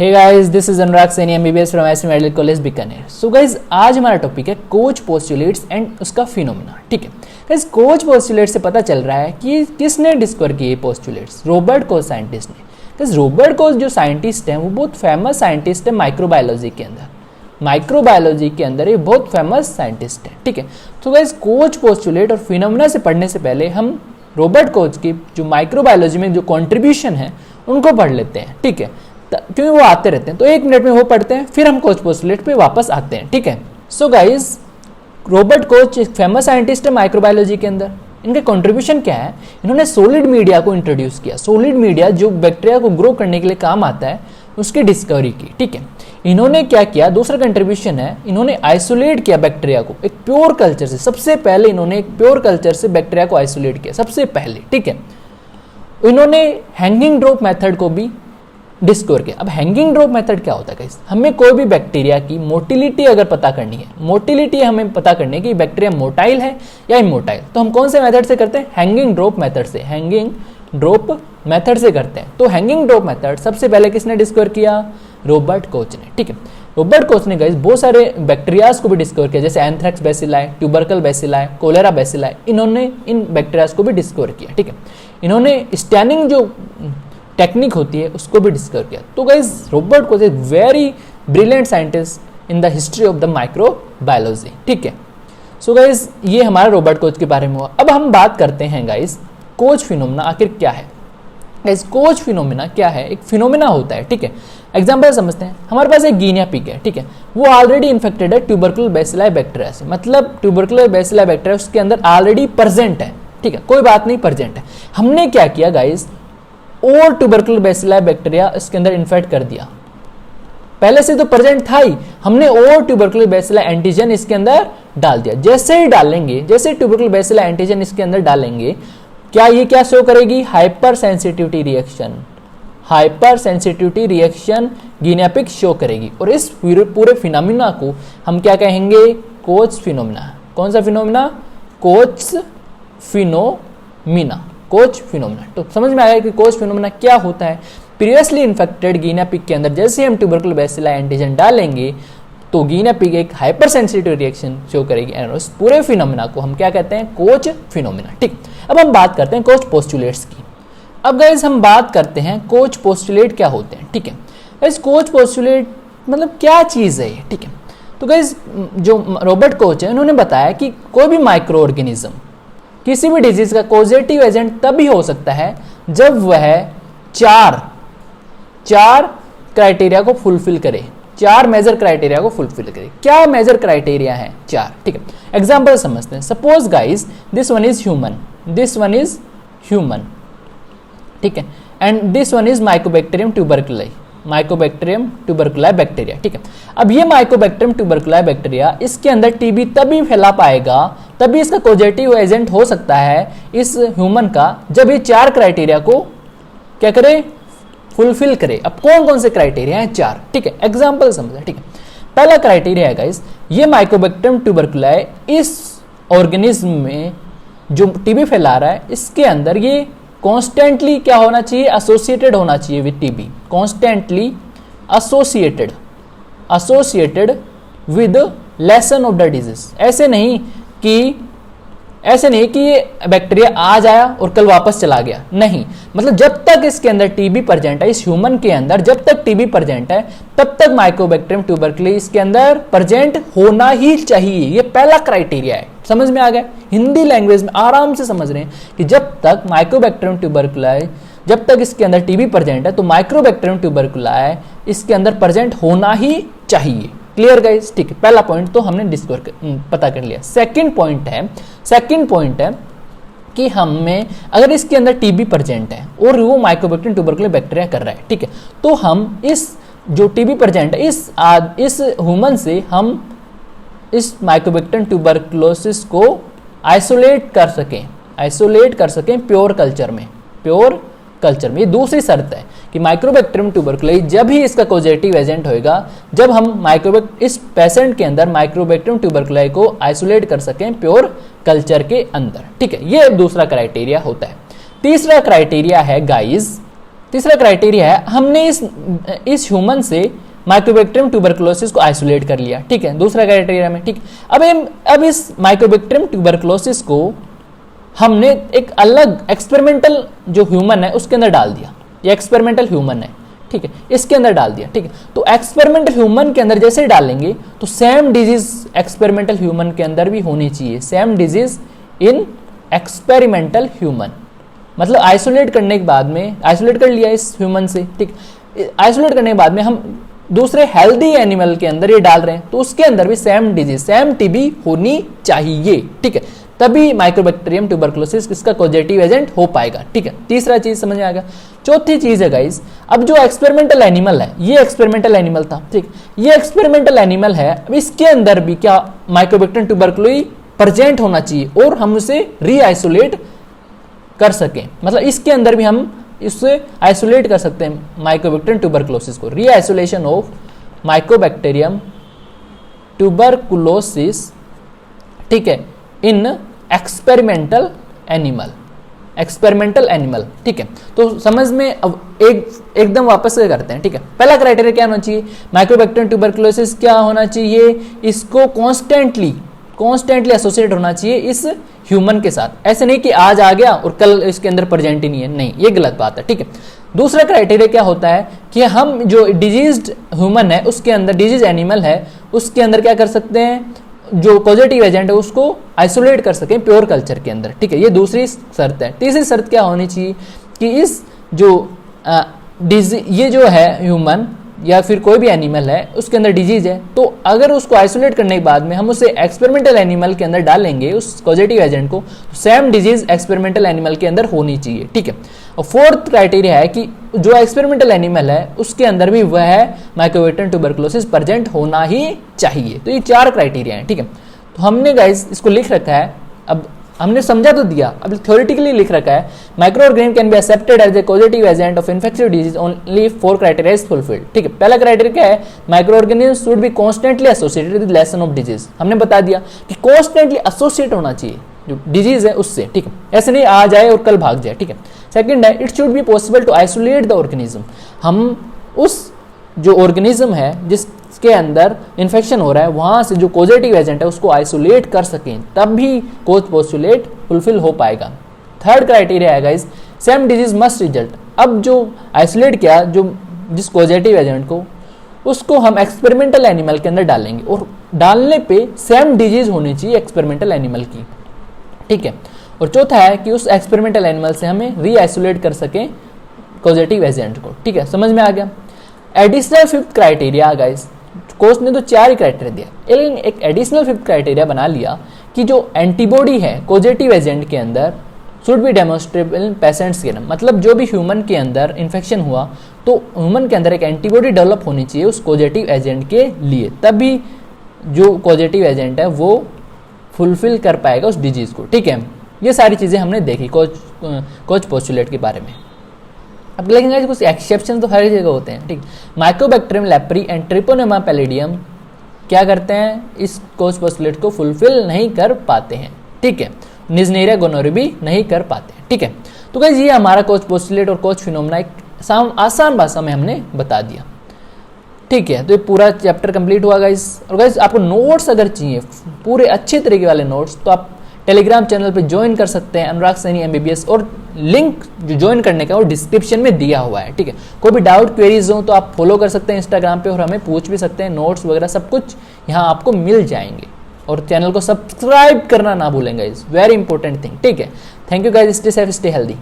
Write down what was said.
Hey guys, this is Anurag Saini MBBS from SV medical college Bikaner. So guys, आज हमारा topic है Koch postulates and उसका phenomena. ठीक है गाइस, कोच पोस्टुलेट्स से पता चल रहा है कि किसने डिस्कवर किए पोस्टुलेट्स। रॉबर्ट कोच साइंटिस्ट ने। गाइस, रॉबर्ट कोच जो साइंटिस्ट हैं वो बहुत फेमस साइंटिस्ट है माइक्रोबायोलॉजी के अंदर। माइक्रोबायोलॉजी के अंदर ये बहुत फेमस साइंटिस्ट है। ठीक है, तो गाइस कोच पोस्टुलेट और फिनोमेना से पढ़ने से पहले हम रॉबर्ट कोच की जो माइक्रोबायोलॉजी में जो कॉन्ट्रीब्यूशन है उनको पढ़ लेते हैं। ठीक है, क्योंकि वो आते रहते हैं, तो 1 मिनट में वो पढ़ते हैं, फिर हम कोच पोस्टुलेट पे वापस आते हैं। ठीक है, सो गाइस, रॉबर्ट कोच एक फेमस साइंटिस्ट है माइक्रोबायोलॉजी के अंदर। इनके कंट्रीब्यूशन क्या है? इन्होंने सॉलिड मीडिया को इंट्रोड्यूस किया। सॉलिड मीडिया जो बैक्टीरिया को ग्रो करने के लिए काम आता है, उसकी डिस्कवरी की। ठीक है, इन्होंने क्या किया? दूसरा कंट्रीब्यूशन है, इन्होंने आइसोलेट किया बैक्टीरिया को एक प्योर कल्चर से। सबसे पहले इन्होंने एक प्योर कल्चर से बैक्टीरिया को आइसोलेट किया सबसे पहले। ठीक है, इन्होंने हैंगिंग ड्रॉप मेथड को भी डिस्कवर किया। अब हैंगिंग ड्रॉप मेथड क्या होता है गाइस? हमें कोई भी बैक्टीरिया की मोटिलिटी अगर पता करनी है, मोटिलिटी हमें पता करनी है कि बैक्टीरिया मोटाइल है या इमोटाइल, तो हम कौन से मेथड से करते हैं? हैंगिंग ड्रॉप मेथड से। हैंगिंग ड्रॉप मेथड से करते हैं। तो हैंगिंग ड्रॉप मेथड सबसे पहले किसने डिस्कवर किया? रॉबर्ट कोच ने। ठीक है, रॉबर्ट कोच ने गाइस बहुत सारे बैक्टीरियाज को भी डिस्कवर किया, जैसे anthrax bacilli, tubercle bacilli, cholera bacilli. इन्होंने इन बैक्टीरियाज को भी डिस्कवर किया। ठीक है, इन्होंने स्टैनिंग जो टेक्निक होती है उसको भी डिस्कवर किया। तो guys, Robert Koch is very brilliant scientist in the history of the microbiology. ठीक है, सो गाइस, ये हमारा रॉबर्ट कोच के बारे में हुआ। अब हम बात करते हैं गाइस, कोच फिनोमेना आखिर क्या है। गाइस, कोच फिनोमेना क्या है? एक फिनोमेना होता है। ठीक है, एग्जांपल समझते हैं। हमारे पास एक गिनिया पिग है। ठीक है, वो ऑलरेडी इन्फेक्टेड है ट्यूबरकुलर बैसिलाई बैक्टीरिया से। मतलब ट्यूबरकुलर बैसिलाई बैक्टीरिया उसके अंदर ऑलरेडी प्रेजेंट है। ठीक है, कोई बात नहीं, प्रेजेंट है। हमने क्या किया गाइस? और ट्यूबरकुलर बैसिलाई बैक्टीरिया इसके अंदर इन्फेक्ट कर दिया। पहले से तो प्रेजेंट था ही, हमने और ट्यूबरकुलर बैसिलाई एंटीजन इसके अंदर डाल दिया। जैसे ही डालेंगे, जैसे ट्यूबरकुलर बैसिलाई एंटीजन इसके अंदर डालेंगे, क्या ये क्या शो करेगी? Hyper sensitivity reaction. Hyper sensitivity reaction Guinea pig show करेगी। और इस पूरे फिनोमेना को हम क्या कहेंगे? Coach phenomena. कौन सा phenomena? Coach phenomena. Coach phenomena. तो समझ में आया कि कोच फिनोमेना क्या होता है। प्रीवियसली इन्फेक्टेड गिनिया पिग के अंदर जैसे हम ट्यूबरकुलर बैसिलाई एंटीजन डालेंगे तो गिनिया पिग एक हाइपर सेंसिटिव रिएक्शन शो करेगी। एंड उस पूरे फिनोमेना को हम क्या कहते हैं? Coach phenomena. ठीक, अब हम बात करते हैं कोच पोस्टुलेट्स की। अब गाइस, हम बात करते हैं कोच पोस्टुलेट क्या होते हैं। ठीक है गाइस, कोच पोस्टुलेट मतलब क्या चीज़ है ये? ठीक है, तो गाइस, जो रॉबर्ट कोच है उन्होंने बताया कि कोई भी माइक्रो ऑर्गेनिज्म किसी भी डिजीज का कॉजेटिव एजेंट तभी हो सकता है जब वह चार क्राइटेरिया को फुलफिल करे। 4 मेजर क्राइटेरिया को फुलफिल करे। क्या मेजर क्राइटेरिया है? 4। ठीक है, एग्जांपल समझते हैं। Suppose guys, this one is human, this one is human. ठीक है, and this one is mycobacterium tuberculosis, mycobacterium tuberculosis bacteria. ठीक है, अब ये माइकोबैक्टीरियम ट्यूबरकुलाई बैक्टीरिया, इसके अंदर टीबी तभी फैला पाएगा, तभी इसका पॉजिटिव एजेंट हो सकता है इस ह्यूमन का, जब ये 4 क्राइटेरिया को क्या करे? फुलफिल करे। अब कौन कौन से क्राइटेरिया हैं? 4। ठीक है, एग्जांपल समझे। ठीक है, पहला क्राइटेरिया है गाइस, ये माइकोबैक्टीरियम ट्यूबरकुलाई इस ऑर्गेनिज्म में जो टीबी फैला रहा है, इसके अंदर ये कॉन्स्टेंटली क्या होना चाहिए? एसोसिएटेड होना चाहिए with TB. Constantly associated with lesion of the disease. ऐसे नहीं कि ये बैक्टीरिया आज आया और कल वापस चला गया। नहीं, मतलब जब तक इसके अंदर टीबी प्रेजेंट है, इस ह्यूमन के अंदर जब तक टीबी प्रेजेंट है, तब तक माइकोबैक्टीरियम ट्यूबरकुलाई इसके अंदर प्रेजेंट होना ही चाहिए। ये पहला क्राइटेरिया है। समझ में आ गया? हिंदी लैंग्वेज में आराम से समझ रहे हैं कि जब तक माइकोबैक्टीरियम ट्यूबरकुलाई, जब तक इसके अंदर टीबी प्रेजेंट है, तो माइक्रोबैक्टीरियम ट्यूबरकुलाई इसके अंदर प्रेजेंट होना ही चाहिए। Clear guys? ठीक है, पहला पॉइंट तो हमने पता कर लिया। सेकंड पॉइंट है कि हमें अगर इसके अंदर टीबी प्रेजेंट है और वो माइकोबैक्टीरियम ट्यूबरकुलाई बैक्टीरिया कर रहा है, ठीक है, तो हम इस जो टीबी प्रेजेंट है इस ह्यूमन से हम इस माइकोबैक्टीरियम ट्यूबरकुलोसिस को आइसोलेट कर सकें प्योर कल्चर में। ये दूसरी शर्त है कि माइक्रोबैक्टीरियम ट्यूबरकुलाई जब ही इसका पॉजिटिव एजेंट होएगा, जब हम इस पेशेंट के अंदर माइक्रोबैक्टीरियम ट्यूबरकुलाई को आइसोलेट कर सकें प्योर कल्चर के अंदर। ठीक है, ये दूसरा क्राइटेरिया होता है। तीसरा क्राइटेरिया है गाइस, तीसरा क्राइटेरिया है हमने इस ह्यूमन से माइकोबैक्टीरियम ट्यूबरकुलोसिस को आइसोलेट कर लिया, ठीक है, दूसरा क्राइटेरिया में, ठीक। अब इस माइकोबैक्टीरियम ट्यूबरकुलोसिस को हमने एक अलग एक्सपेरिमेंटल जो ह्यूमन है उसके अंदर डाल दिया, ये एक्सपेरिमेंटल ह्यूमन है, ठीक है, इसके अंदर डाल दिया, ठीक है। तो एक्सपेरिमेंटल ह्यूमन के अंदर जैसे ही डालेंगे तो सेम डिजीज एक्सपेरिमेंटल ह्यूमन के अंदर भी होनी चाहिए, same disease in experimental human. मतलब आइसोलेट करने के बाद में, आइसोलेट कर लिया इस ह्यूमन से, ठीक, आइसोलेट करने के बाद में हम दूसरे हेल्दी एनिमल के अंदर ये डाल रहे हैं तो उसके अंदर भी सेम डिजीज, सेम टीबी होनी चाहिए, ठीक है, तभी माइकोबैक्टीरियम ट्यूबरकुलोसिस इसका कॉजेटिव एजेंट हो पाएगा, ठीक है। तीसरा चीज समझ में आ गया। चौथी चीज है गाइस, अब जो एक्सपेरिमेंटल एनिमल है, ये एक्सपेरिमेंटल एनिमल था, ठीक, ये एक्सपेरिमेंटल एनिमल है, अब इसके अंदर भी क्या माइकोबैक्टीरियम ट्यूबरकुलोसिस प्रेजेंट होना चाहिए और हम उसे रीआइसोलेट कर सकें, मतलब इसके अंदर भी हम इससे आइसोलेट कर सकते हैं माइकोबैक्टीरियम ट्यूबरकुलोसिस को। रीआइसोलेशन ऑफ माइकोबैक्टीरियम ट्यूबरकुलोसिस, ठीक है, in experimental animal, experimental animal, ठीक है। तो समझ में अब एकदम वापस से करते हैं, ठीक है। पहला क्राइटेरिया क्या होना चाहिए, माइकोबैक्टीरियम ट्यूबरकुलोसिस क्या होना चाहिए, इसको कॉन्स्टेंटली एसोसिएट होना चाहिए इस ह्यूमन के साथ, ऐसे नहीं कि आज आ गया और कल इसके अंदर प्रेजेंट ही नहीं है, नहीं, ये गलत बात है, ठीक है। दूसरा क्राइटेरिया क्या होता है कि हम जो डिजीज्ड ह्यूमन है उसके अंदर, डिजीज एनिमल है उसके अंदर क्या कर सकते हैं, जो पॉजिटिव एजेंट है उसको आइसोलेट कर सकें प्योर कल्चर के अंदर, ठीक है, ये दूसरी शर्त है। तीसरी शर्त क्या होनी चाहिए कि इस जो ये जो है ह्यूमन या फिर कोई भी एनिमल है उसके अंदर डिजीज है, तो अगर उसको आइसोलेट करने के बाद में हम उसे एक्सपेरिमेंटल एनिमल के अंदर डालेंगे उस पॉजिटिव एजेंट को, तो सेम डिजीज एक्सपेरिमेंटल एनिमल के अंदर होनी चाहिए, ठीक है। और फोर्थ क्राइटेरिया है कि जो एक्सपेरिमेंटल एनिमल है उसके अंदर भी वह माइकोबैक्टीरियम ट्यूबरकुलोसिस प्रेजेंट होना ही चाहिए। तो ये 4 क्राइटेरिया है, ठीक है। तो हमने गाइस इसको लिख रखा है, अब हमने समझा तो दिया, अब थ्योरेटिकली लिख रखा है, microorganism can be accepted as a causative agent of infectious disease only 4 criteria is fulfilled, ठीक है। पहला क्राइटेरिया क्या है, microorganism should be constantly associated with lesion of disease, हमने बता दिया कि कॉन्स्टेंटली एसोसिएट होना चाहिए जो डिजीज है उससे, ठीक है, ऐसे नहीं आ जाए और कल भाग जाए, ठीक है। सेकंड है, it should be possible to isolate the organism, हम उस जो ऑर्गेनिज्म है जिसके अंदर इन्फेक्शन हो रहा है वहां से जो कॉजेटिव एजेंट है उसको आइसोलेट कर सकें, तब भी कोज पोस्टुलेट फुलफिल हो पाएगा। थर्ड क्राइटेरिया है guys, same disease must result, अब जो आइसोलेट किया जो जिस कॉजेटिव एजेंट को, उसको हम एक्सपेरिमेंटल एनिमल के अंदर डालेंगे और डालने पे सेम डिजीज होनी चाहिए एक्सपेरिमेंटल एनिमल की, ठीक है। और चौथा है कि उस एक्सपेरिमेंटल एनिमल से हमें रीआइसोलेट कर सकें कॉजेटिव एजेंट को, ठीक है, समझ में आ गया। Additional 5th criteria guys, course ने तो 4 ही क्राइटेरिया दिया, लेकिन एक एडिशनल 5th क्राइटेरिया बना लिया कि जो एंटीबॉडी है कॉजेटिव एजेंट के अंदर शुड बी डेमोन्स्ट्रेबल इन पेशेंट्स के, मतलब जो भी ह्यूमन के अंदर इन्फेक्शन हुआ तो ह्यूमन के अंदर एक एंटीबॉडी डेवलप होनी चाहिए उस कॉजेटिव एजेंट के लिए, तभी जो कॉजेटिव एजेंट है वो फुलफिल कर पाएगा उस डिजीज को, ठीक है। ये सारी चीजें हमने देखी कोज पोस्टुलेट के बारे में। अब लेकिन कुछ एक्सेप्शन तो हर जगह होते हैं, ठीक। Mycobacterium leprae and Treponema palladium क्या करते हैं, इस कोज पोस्टुलेट को फुलफिल नहीं कर पाते हैं, ठीक है। निजनेरिया गोनोरिया भी नहीं कर पाते हैं, ठीक है। तो गाइस ये हमारा कोज पोस्टुलेट और कोज फिनोमेना एक आसान भाषा में हमने बता दिया, ठीक है। तो ये पूरा चैप्टर कंप्लीट हुआ गाइस। और गाइस आपको नोट्स अगर चाहिए पूरे अच्छे तरीके वाले नोट्स तो आप टेलीग्राम चैनल पे ज्वाइन कर सकते हैं, अनुराग सैनी MBBS, और लिंक जो ज्वाइन करने का वो डिस्क्रिप्शन में दिया हुआ है, ठीक है। कोई भी डाउट क्वेरीज हो तो आप फॉलो कर सकते हैं इंस्टाग्राम पे और हमें पूछ भी सकते हैं, नोट्स वगैरह सब कुछ यहाँ आपको मिल जाएंगे। और चैनल को सब्सक्राइब करना ना भूलेंगे, इज वेरी इंपॉर्टेंट थिंग, ठीक है। Thank you guys, stay safe, stay healthy.